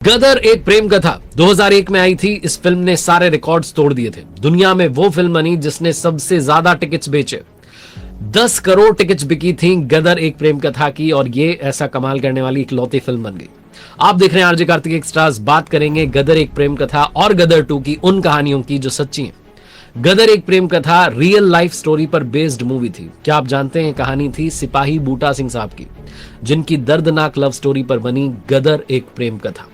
गदर एक प्रेम कथा 2001 में आई थी। इस फिल्म ने सारे रिकॉर्ड्स तोड़ दिए थे। दुनिया में वो फिल्म बनी जिसने सबसे ज्यादा टिकट्स बेचे। 10 करोड़ टिकट्स बिकी थी गदर एक प्रेम कथा की, और ये ऐसा कमाल करने वाली इकलौती फिल्म बन गई। आप देख रहे हैं आरजे कार्तिक एक्स्ट्रास। बात करेंगे गदर एक प्रेम कथा और गदर 2 की उन कहानियों की जो सच्ची हैं। गदर एक प्रेम कथा रियल लाइफ स्टोरी पर बेस्ड मूवी थी। क्या आप जानते हैं कहानी थी सिपाही बूटा सिंह साहब की, जिनकी दर्दनाक लव स्टोरी पर बनी गदर एक प्रेम कथा,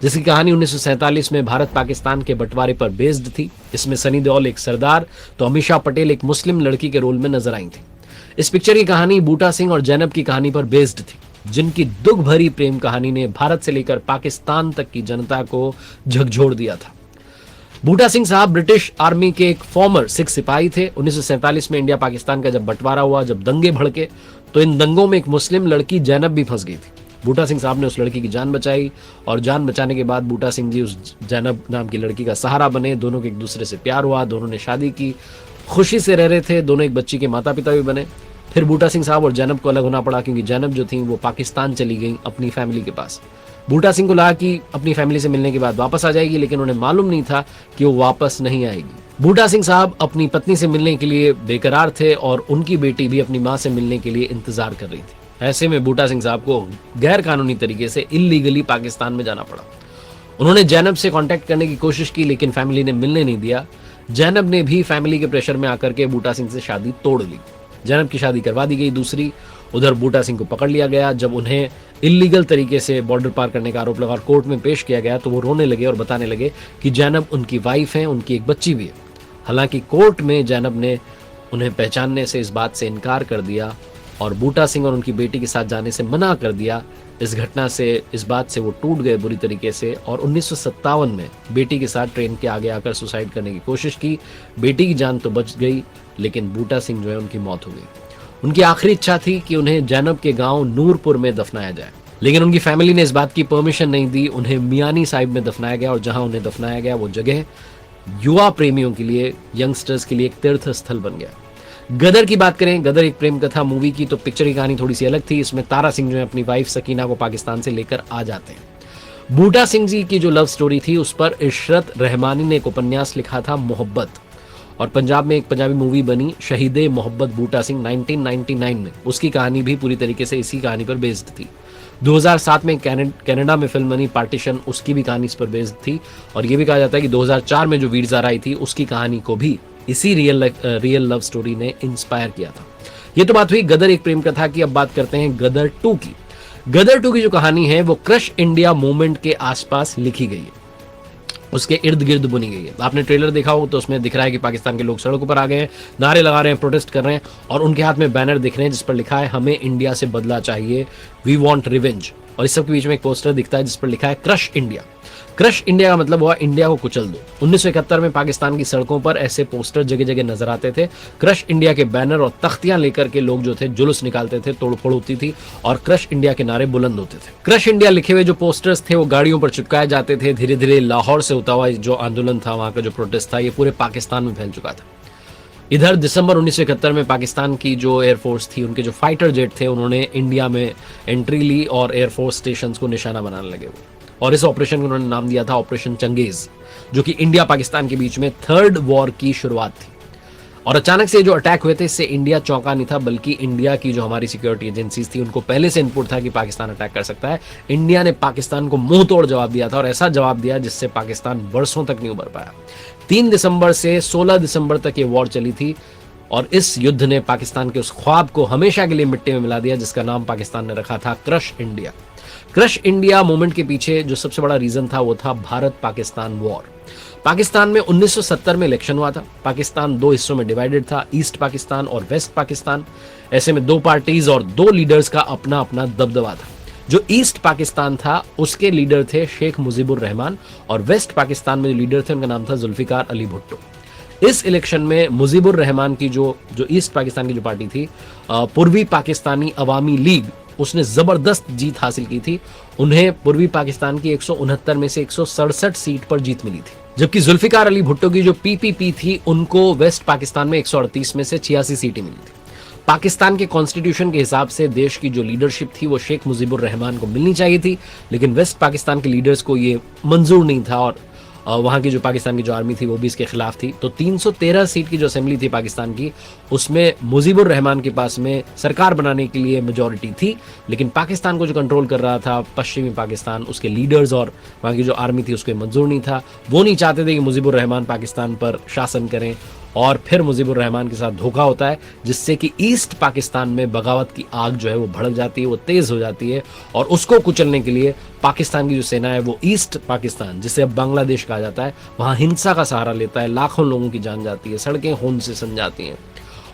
जिसकी कहानी 1947 में भारत पाकिस्तान के बंटवारे पर बेस्ड थी। इसमें सनी देओल एक सरदार तो अमीषा पटेल एक मुस्लिम लड़की के रोल में नजर आई थी। इस पिक्चर की कहानी बूटा सिंह और जैनब की कहानी पर बेस्ड थी, जिनकी दुख भरी प्रेम कहानी ने भारत से लेकर पाकिस्तान तक की जनता को झकझोर दिया था। बूटा सिंह साहब ब्रिटिश आर्मी के एक फॉर्मर सिख सिपाही थे। 1947 में इंडिया पाकिस्तान का जब बंटवारा हुआ, जब दंगे भड़के, तो इन दंगों में एक मुस्लिम लड़की जैनब भी फंस गई थी। बूटा सिंह साहब ने उस लड़की की जान बचाई, और जान बचाने के बाद बूटा सिंह जी उस जैनब नाम की लड़की का सहारा बने। दोनों के एक दूसरे से प्यार हुआ, दोनों ने शादी की, खुशी से रह रहे थे। दोनों एक बच्ची के माता पिता भी बने। फिर बूटा सिंह साहब और जैनब को अलग होना पड़ा, क्योंकि जैनब जो थी वो पाकिस्तान चली गई अपनी फैमिली के पास। बूटा सिंह को लगा कि अपनी फैमिली से मिलने के बाद वापस आ जाएगी, लेकिन उन्हें मालूम नहीं था कि वो वापस नहीं आएगी। बूटा सिंह साहब अपनी पत्नी से मिलने के लिए बेकरार थे, और उनकी बेटी भी अपनी मां से मिलने के लिए इंतजार कर रही थी। ऐसे में बूटा सिंह साहब को गैर कानूनी तरीके से इल्लीगली पाकिस्तान में जाना पड़ा। उन्होंने जैनब से कांटेक्ट करने की कोशिश की, लेकिन फैमिली ने मिलने नहीं दिया। जैनब ने भी फैमिली के प्रेशर में आकर के बूटा सिंह से शादी तोड़ ली। जैनब की शादी करवा दी गई दूसरी। उधर बूटा सिंह को पकड़ लिया गया। जब उन्हें इल्लीगल तरीके से बॉर्डर पार करने का आरोप लगा और कोर्ट में पेश किया गया, तो वो रोने लगे और बताने लगे कि जैनब उनकी वाइफ है, उनकी एक बच्ची भी है। हालांकि कोर्ट में जैनब ने उन्हें पहचानने से इस बात से इनकार कर दिया और बूटा सिंह और उनकी बेटी के साथ जाने से मना कर दिया। इस घटना से, इस बात से वो टूट गए बुरी तरीके से, और 1957 में बेटी के साथ ट्रेन के आगे आकर सुसाइड करने की कोशिश की। बेटी की जान तो बच गई, लेकिन बूटा सिंह जो है उनकी मौत हो गई। उनकी आखिरी इच्छा थी कि उन्हें जैनब के गांव नूरपुर में दफनाया जाए, लेकिन उनकी फैमिली ने इस बात की परमिशन नहीं दी। उन्हें मियानी साहिब में दफनाया गया, और जहां उन्हें दफनाया गया वो जगह युवा प्रेमियों के लिए, यंगस्टर्स के लिए एक तीर्थ स्थल बन गया। गदर की बात करें, गदर एक प्रेम कथा मूवी की, तो पिक्चर की कहानी थोड़ी सी अलग थी। इसमें तारा सिंह जो है अपनी वाइफ सकीना को पाकिस्तान से लेकर आ जाते हैं। बूटा सिंह जी की जो लव स्टोरी थी उस पर इशरत रहमानी ने एक उपन्यास लिखा था मोहब्बत, और पंजाब में एक पंजाबी मूवी बनी शहीदे मोहब्बत बूटा सिंह 1999 में। उसकी कहानी भी पूरी तरीके से इसी कहानी पर बेस्ड थी। 2007 में कनाडा में फिल्म बनी पार्टीशन, उसकी भी कहानी इस पर बेस्ड थी। और यह भी कहा जाता है कि 2004 में जो वीर ज़ारा आई थी उसकी कहानी को भी इसी रियल लव स्टोरी ने इंस्पायर किया था। ये तो बात हुई गदर एक प्रेम कथा की। अब बात करते हैं गदर 2 की। गदर 2 की जो कहानी है वो क्रश इंडिया मूवमेंट के आसपास लिखी गई है, उसके इर्द गिर्द बुनी गई है। आपने ट्रेलर देखा हो तो उसमें दिख रहा है कि पाकिस्तान के लोग सड़कों पर आ गए हैं, नारे लगा रहे हैं, प्रोटेस्ट कर रहे हैं, और उनके हाथ में बैनर दिख रहे हैं जिस पर लिखा है हमें इंडिया से बदला चाहिए, वी वांट रिवेंज। और इस सब के बीच में एक पोस्टर दिखता है जिस पर लिखा है क्रश इंडिया। क्रश इंडिया का मतलब हुआ इंडिया को कुचल दो। 1971 में पाकिस्तान की सड़कों पर ऐसे पोस्टर जगह जगह नजर आते थे। क्रश इंडिया के बैनर और तख्तियां लेकर के लोग जो थे जुलूस निकालते थे, तोड़फोड़ होती थी, और क्रश इंडिया के नारे बुलंद होते थे। क्रश इंडिया लिखे हुए जो पोस्टर्स थे वो गाड़ियों पर चिपकाए जाते थे। धीरे धीरे लाहौर से होता हुआ जो आंदोलन था, वहां का जो प्रोटेस्ट था, ये पूरे पाकिस्तान में फैल चुका था। इधर दिसंबर 1971 में पाकिस्तान की जो एयरफोर्स थी, उनके जो फाइटर जेट थे, उन्होंने इंडिया में एंट्री ली और एयरफोर्स स्टेशन को निशाना बनाने लगे। और इस ऑपरेशन को उन्होंने नाम दिया था ऑपरेशन चंगेज, जो कि इंडिया पाकिस्तान के बीच में थर्ड वॉर की शुरुआत थी। और अचानक से जो अटैक हुए थे, इससे इंडिया चौंका नहीं था, बल्कि इंडिया की जो हमारी सिक्योरिटी एजेंसीज थी उनको पहले से इनपुट था कि पाकिस्तान अटैक कर सकता है। इंडिया ने पाकिस्तान को मुंह तोड़ जवाब दिया था, और ऐसा जवाब दिया जिससे पाकिस्तान वर्षों तक नहीं उभर पाया। 3 दिसंबर से 16 दिसंबर तक ये वॉर चली थी, और इस युद्ध ने पाकिस्तान के उस ख्वाब को हमेशा के लिए मिट्टी में मिला दिया जिसका नाम पाकिस्तान ने रखा था crush India. Crush India movement के पीछे जो सबसे बड़ा रीजन था वो था भारत पाकिस्तान वॉर। पाकिस्तान में 1970 में इलेक्शन हुआ था। पाकिस्तान 2 हिस्सों में डिवाइडेड था, ईस्ट पाकिस्तान और वेस्ट पाकिस्तान। ऐसे में 2 पार्टीज और 2 लीडर्स का अपना अपना दबदबा था। जो ईस्ट पाकिस्तान था उसके लीडर थे शेख मुजीबुर रहमान, और वेस्ट पाकिस्तान में जो लीडर थे उनका नाम था जुल्फिकार अली भुट्टो। इस इलेक्शन में मुजीबुर रहमान की जो ईस्ट पाकिस्तान की जो पार्टी थी, पूर्वी पाकिस्तानी अवामी लीग, उसने जबरदस्त जीत हासिल की थी। उन्हें पूर्वी पाकिस्तान की 169 में से 167 सीट पर जीत मिली थी, जबकि जुल्फिकार अली भुट्टो की जो पीपीपी थी उनको वेस्ट पाकिस्तान में 138 में से 86 सीटें मिली थी। पाकिस्तान के कॉन्स्टिट्यूशन के हिसाब से देश की जो लीडरशिप थी वो शेख मुजीबुर रहमान को मिलनी चाहिए थी, लेकिन वेस्ट पाकिस्तान के लीडर्स को ये मंजूर नहीं था और वहाँ की जो पाकिस्तान की जो आर्मी थी वो भी इसके खिलाफ थी। तो 313 सीट की जो असेंबली थी पाकिस्तान की, उसमें मुजीबुर रहमान के पास में सरकार बनाने के लिए मेजॉरिटी थी, लेकिन पाकिस्तान को जो कंट्रोल कर रहा था पश्चिमी पाकिस्तान, उसके लीडर्स और वहाँ की जो आर्मी थी उसको मंजूर नहीं था। वो नहीं चाहते थे कि मुजीबुर रहमान पाकिस्तान पर शासन करें, और फिर मुजीबुर रहमान के साथ धोखा होता है, जिससे कि ईस्ट पाकिस्तान में बगावत की आग जो है वो भड़क जाती है, वो तेज हो जाती है, और उसको कुचलने के लिए पाकिस्तान की जो सेना है वो ईस्ट पाकिस्तान, जिसे अब बांग्लादेश कहा जाता है, वहां हिंसा का सहारा लेता है, लाखों लोगों की जान जाती है, सड़कें खून से सन जाती हैं,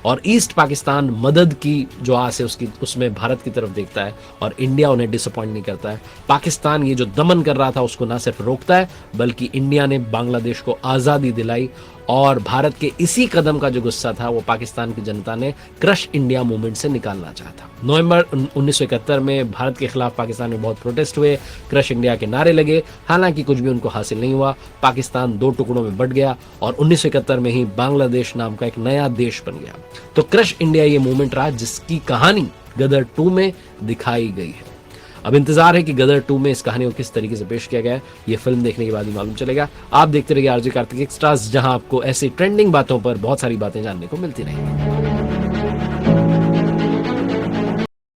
और ईस्ट पाकिस्तान मदद की जो आस है उसमें भारत की तरफ देखता है, और इंडिया उन्हें डिसअपॉइंट नहीं करता है। पाकिस्तान ये जो दमन कर रहा था उसको ना सिर्फ रोकता है, बल्कि इंडिया ने बांग्लादेश को आज़ादी दिलाई, और भारत के इसी कदम का जो गुस्सा था वो पाकिस्तान की जनता ने क्रश इंडिया मूवमेंट से निकालना चाहा। नवंबर 1971 में भारत के खिलाफ पाकिस्तान में बहुत प्रोटेस्ट हुए, क्रश इंडिया के नारे लगे, हालांकि कुछ भी उनको हासिल नहीं हुआ। पाकिस्तान 2 टुकड़ों में बंट गया और 1971 में ही बांग्लादेश नाम का एक नया देश बन गया। तो क्रश इंडिया ये मूवमेंट रहा जिसकी कहानी गदर 2 में दिखाई गई है। अब इंतजार है कि गदर 2 में इस कहानी को किस तरीके से पेश किया गया है, ये फिल्म देखने के बाद ही मालूम चलेगा। आप देखते रहिए आरजे कार्तिक एक्स्ट्रास, जहां आपको ऐसी ट्रेंडिंग बातों पर बहुत सारी बातें जानने को मिलती रहेंगी।